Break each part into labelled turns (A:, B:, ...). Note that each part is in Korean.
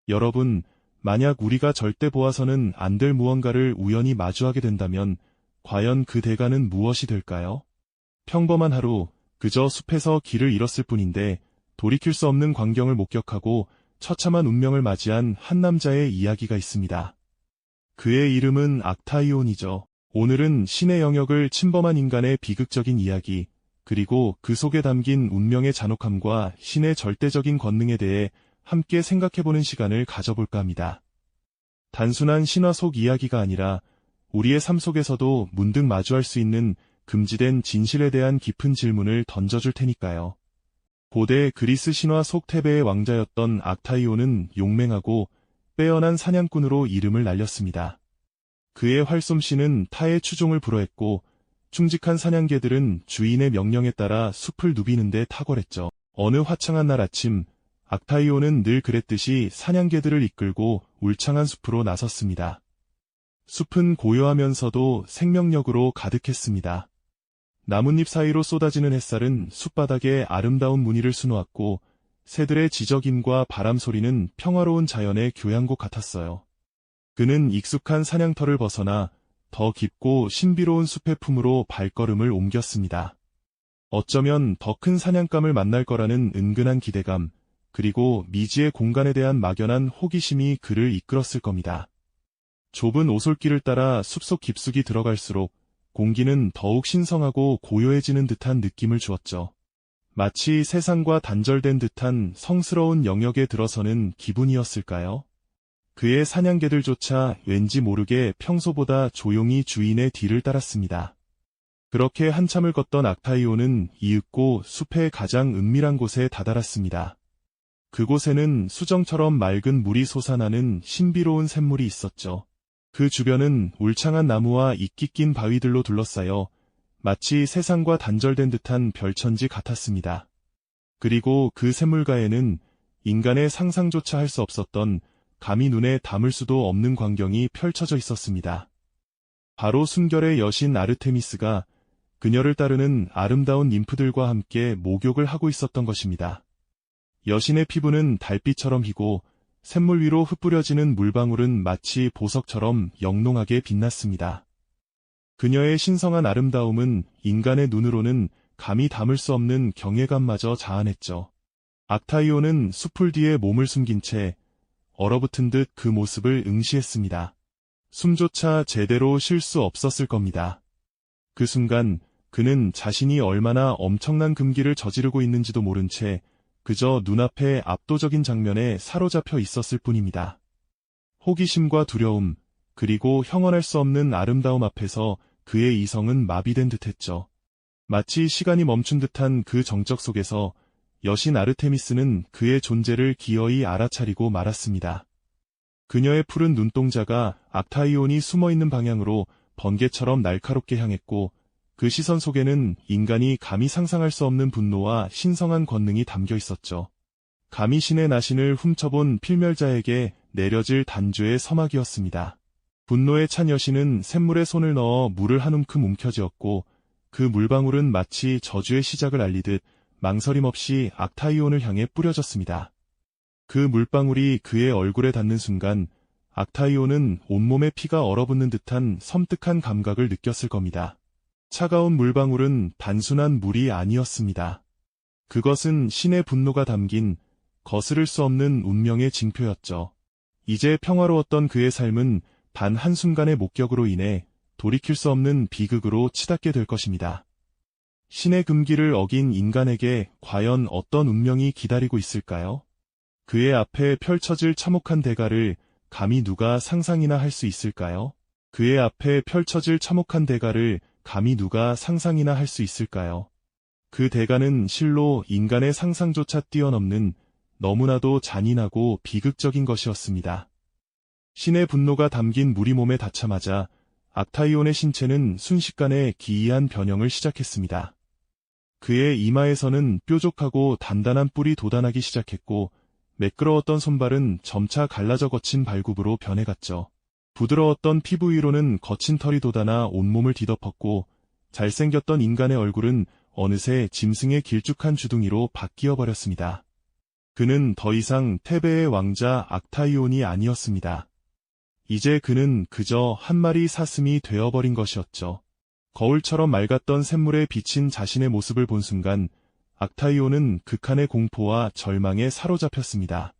A: 여러분, 만약 우리가 절대 보아서는 안 될 무언가를 우연히 마주하게 된다면 과연 그 대가는 무엇이 될까요? 평범한 하루, 그저 숲에서 길을 잃었을 뿐인데 돌이킬 수 없는 광경을 목격하고 처참한 운명을 맞이한 한 남자의 이야기가 있습니다. 그의 이름은 악타이온이죠. 오늘은 신의 영역을 침범한 인간의 비극적인 이야기, 그리고 그 속에 담긴 운명의 잔혹함과 신의 절대적인 권능에 대해 함께 생각해보는 시간을 가져볼까 합니다. 단순한 신화 속 이야기가 아니라 우리의 삶 속에서도 문득 마주할 수 있는 금지된 진실에 대한 깊은 질문을 던져줄 테니까요. 고대 그리스 신화 속 테베의 왕자였던 악타이온은 용맹하고 빼어난 사냥꾼으로 이름을 날렸습니다. 그의 활솜씨는 타의 추종을 불허했고 충직한 사냥개들은 주인의 명령에 따라 숲을 누비는 데 탁월했죠. 어느 화창한 날 아침, 악타이온은 늘 그랬듯이 사냥개들을 이끌고 울창한 숲으로 나섰습니다. 숲은 고요하면서도 생명력으로 가득했습니다. 나뭇잎 사이로 쏟아지는 햇살은 숲바닥에 아름다운 무늬를 수놓았고 새들의 지저귐과 바람 소리는 평화로운 자연의 교향곡 같았어요. 그는 익숙한 사냥터를 벗어나 더 깊고 신비로운 숲의 품으로 발걸음을 옮겼습니다. 어쩌면 더 큰 사냥감을 만날 거라는 은근한 기대감, 그리고 미지의 공간에 대한 막연한 호기심이 그를 이끌었을 겁니다. 좁은 오솔길을 따라 숲속 깊숙이 들어갈수록 공기는 더욱 신성하고 고요해지는 듯한 느낌을 주었죠. 마치 세상과 단절된 듯한 성스러운 영역에 들어서는 기분이었을까요? 그의 사냥개들조차 왠지 모르게 평소보다 조용히 주인의 뒤를 따랐습니다. 그렇게 한참을 걷던 악타이온은 이윽고 숲의 가장 은밀한 곳에 다다랐습니다. 그곳에는 수정처럼 맑은 물이 솟아나는 신비로운 샘물이 있었죠. 그 주변은 울창한 나무와 이끼 낀 바위들로 둘러싸여 마치 세상과 단절된 듯한 별천지 같았습니다. 그리고 그 샘물가에는 인간의 상상조차 할 수 없었던 감히 눈에 담을 수도 없는 광경이 펼쳐져 있었습니다. 바로 순결의 여신 아르테미스가 그녀를 따르는 아름다운 ним프들과 함께 목욕을 하고 있었던 것입니다. 여신의 피부는 달빛처럼 희고 샘물 위로 흩뿌려지는 물방울은 마치 보석처럼 영롱하게 빛났습니다. 그녀의 신성한 아름다움은 인간의 눈으로는 감히 담을 수 없는 경외감마저 자아냈죠. 악타이온은 숲풀 뒤에 몸을 숨긴 채 얼어붙은 듯 그 모습을 응시했습니다. 숨조차 제대로 쉴 수 없었을 겁니다. 그 순간 그는 자신이 얼마나 엄청난 금기를 저지르고 있는지도 모른 채 그저 눈앞의 압도적인 장면에 사로잡혀 있었을 뿐입니다. 호기심과 두려움, 그리고 형언할 수 없는 아름다움 앞에서 그의 이성은 마비된 듯했죠. 마치 시간이 멈춘 듯한 그 정적 속에서 여신 아르테미스는 그의 존재를 기어이 알아차리고 말았습니다. 그녀의 푸른 눈동자가 악타이온이 숨어있는 방향으로 번개처럼 날카롭게 향했고 그 시선 속에는 인간이 감히 상상할 수 없는 분노와 신성한 권능이 담겨 있었죠. 감히 신의 나신을 훔쳐본 필멸자에게 내려질 단죄의 서막이었습니다. 분노에 찬 여신은 샘물에 손을 넣어 물을 한 움큼 움켜쥐었고 그 물방울은 마치 저주의 시작을 알리듯 망설임 없이 악타이온을 향해 뿌려졌습니다. 그 물방울이 그의 얼굴에 닿는 순간 악타이온은 온몸에 피가 얼어붙는 듯한 섬뜩한 감각을 느꼈을 겁니다. 차가운 물방울은 단순한 물이 아니었습니다. 그것은 신의 분노가 담긴 거스를 수 없는 운명의 징표였죠. 이제 평화로웠던 그의 삶은 단 한순간의 목격으로 인해 돌이킬 수 없는 비극으로 치닫게 될 것입니다. 신의 금기를 어긴 인간에게 과연 어떤 운명이 기다리고 있을까요? 그의 앞에 펼쳐질 참혹한 대가를 감히 누가 상상이나 할 수 있을까요? 그의 앞에 펼쳐질 참혹한 대가를 감히 누가 상상이나 할 수 있을까요? 그 대가는 실로 인간의 상상조차 뛰어넘는 너무나도 잔인하고 비극적인 것이었습니다. 신의 분노가 담긴 물이 몸에 닿자마자 악타이온의 신체는 순식간에 기이한 변형을 시작했습니다. 그의 이마에서는 뾰족하고 단단한 뿔이 돋아나기 시작했고 매끄러웠던 손발은 점차 갈라져 거친 발굽으로 변해갔죠. 부드러웠던 피부 위로는 거친 털이 돋아나 온몸을 뒤덮었고 잘생겼던 인간의 얼굴은 어느새 짐승의 길쭉한 주둥이로 바뀌어 버렸습니다. 그는 더 이상 테베의 왕자 악타이온이 아니었습니다. 이제 그는 그저 한 마리 사슴이 되어버린 것이었죠. 거울처럼 맑았던 샘물에 비친 자신의 모습을 본 순간 악타이온은 극한의 공포와 절망에 사로잡혔습니다.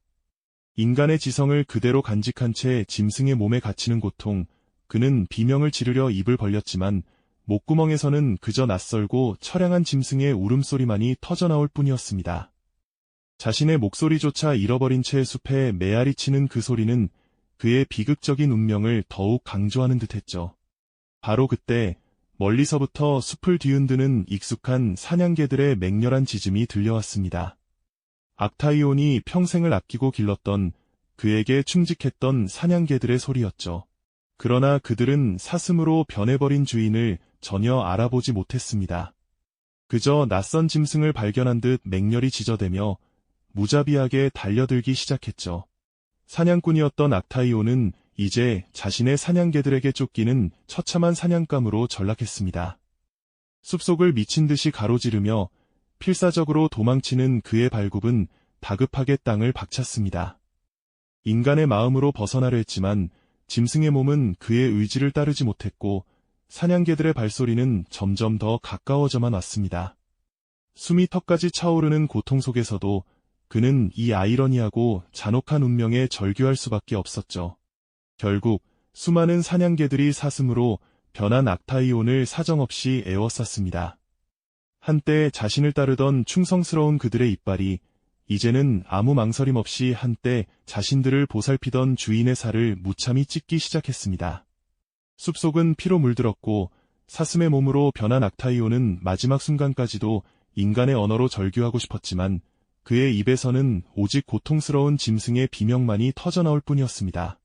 A: 인간의 지성을 그대로 간직한 채 짐승의 몸에 갇히는 고통, 그는 비명을 지르려 입을 벌렸지만 목구멍에서는 그저 낯설고 처량한 짐승의 울음소리만이 터져나올 뿐이었습니다. 자신의 목소리조차 잃어버린 채 숲에 메아리치는 그 소리는 그의 비극적인 운명을 더욱 강조하는 듯했죠. 바로 그때 멀리서부터 숲을 뒤흔드는 익숙한 사냥개들의 맹렬한 짖음이 들려왔습니다. 악타이온이 평생을 아끼고 길렀던, 그에게 충직했던 사냥개들의 소리였죠. 그러나 그들은 사슴으로 변해버린 주인을 전혀 알아보지 못했습니다. 그저 낯선 짐승을 발견한 듯 맹렬히 짖어대며 무자비하게 달려들기 시작했죠. 사냥꾼이었던 악타이온은 이제 자신의 사냥개들에게 쫓기는 처참한 사냥감으로 전락했습니다. 숲속을 미친 듯이 가로지르며 필사적으로 도망치는 그의 발굽은 다급하게 땅을 박찼습니다. 인간의 마음으로 벗어나려 했지만 짐승의 몸은 그의 의지를 따르지 못했고 사냥개들의 발소리는 점점 더 가까워져만 왔습니다. 숨이 턱까지 차오르는 고통 속에서도 그는 이 아이러니하고 잔혹한 운명에 절규할 수밖에 없었죠. 결국 수많은 사냥개들이 사슴으로 변한 악타이온을 사정없이 에워쌌습니다. 한때 자신을 따르던 충성스러운 그들의 이빨이 이제는 아무 망설임 없이 한때 자신들을 보살피던 주인의 살을 무참히 찢기 시작했습니다. 숲속은 피로 물들었고 사슴의 몸으로 변한 악타이온은 마지막 순간까지도 인간의 언어로 절규하고 싶었지만 그의 입에서는 오직 고통스러운 짐승의 비명만이 터져나올 뿐이었습니다.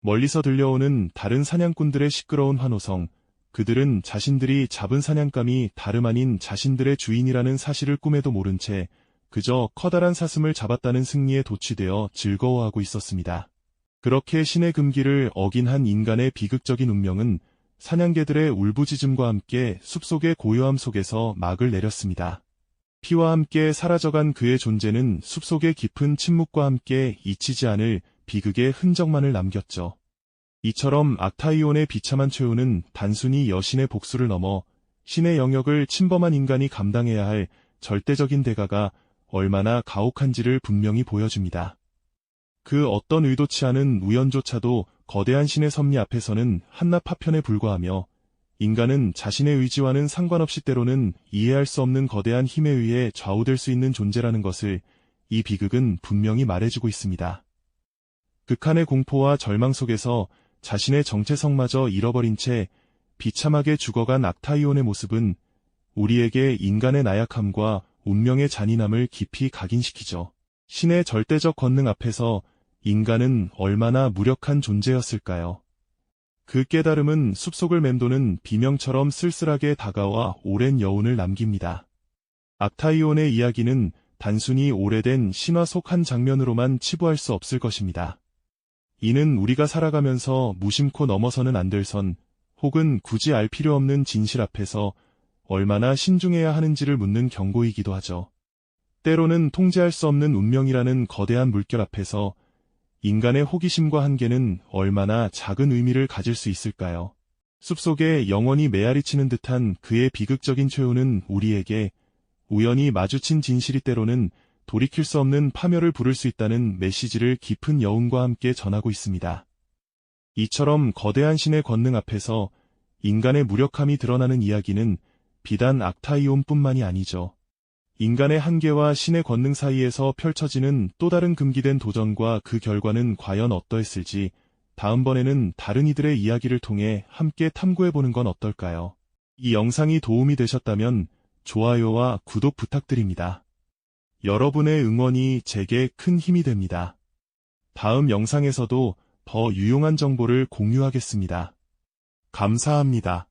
A: 멀리서 들려오는 다른 사냥꾼들의 시끄러운 환호성, 그들은 자신들이 잡은 사냥감이 다름 아닌 자신들의 주인이라는 사실을 꿈에도 모른 채 그저 커다란 사슴을 잡았다는 승리에 도취되어 즐거워하고 있었습니다. 그렇게 신의 금기를 어긴 한 인간의 비극적인 운명은 사냥개들의 울부짖음과 함께 숲속의 고요함 속에서 막을 내렸습니다. 피와 함께 사라져간 그의 존재는 숲속의 깊은 침묵과 함께 잊히지 않을 비극의 흔적만을 남겼죠. 이처럼 악타이온의 비참한 최후는 단순히 여신의 복수를 넘어 신의 영역을 침범한 인간이 감당해야 할 절대적인 대가가 얼마나 가혹한지를 분명히 보여줍니다. 그 어떤 의도치 않은 우연조차도 거대한 신의 섭리 앞에서는 한낱 파편에 불과하며 인간은 자신의 의지와는 상관없이 때로는 이해할 수 없는 거대한 힘에 의해 좌우될 수 있는 존재라는 것을 이 비극은 분명히 말해주고 있습니다. 극한의 공포와 절망 속에서 자신의 정체성마저 잃어버린 채 비참하게 죽어간 악타이온의 모습은 우리에게 인간의 나약함과 운명의 잔인함을 깊이 각인시키죠. 신의 절대적 권능 앞에서 인간은 얼마나 무력한 존재였을까요? 그 깨달음은 숲속을 맴도는 비명처럼 쓸쓸하게 다가와 오랜 여운을 남깁니다. 악타이온의 이야기는 단순히 오래된 신화 속 한 장면으로만 치부할 수 없을 것입니다. 이는 우리가 살아가면서 무심코 넘어서는 안 될 선, 혹은 굳이 알 필요 없는 진실 앞에서 얼마나 신중해야 하는지를 묻는 경고이기도 하죠. 때로는 통제할 수 없는 운명이라는 거대한 물결 앞에서 인간의 호기심과 한계는 얼마나 작은 의미를 가질 수 있을까요? 숲속에 영원히 메아리치는 듯한 그의 비극적인 최후는 우리에게 우연히 마주친 진실이 때로는 돌이킬 수 없는 파멸을 부를 수 있다는 메시지를 깊은 여운과 함께 전하고 있습니다. 이처럼 거대한 신의 권능 앞에서 인간의 무력함이 드러나는 이야기는 비단 악타이온뿐만이 아니죠. 인간의 한계와 신의 권능 사이에서 펼쳐지는 또 다른 금기된 도전과 그 결과는 과연 어떠했을지 다음번에는 다른 이들의 이야기를 통해 함께 탐구해보는 건 어떨까요? 이 영상이 도움이 되셨다면 좋아요와 구독 부탁드립니다. 여러분의 응원이 제게 큰 힘이 됩니다. 다음 영상에서도 더 유용한 정보를 공유하겠습니다. 감사합니다.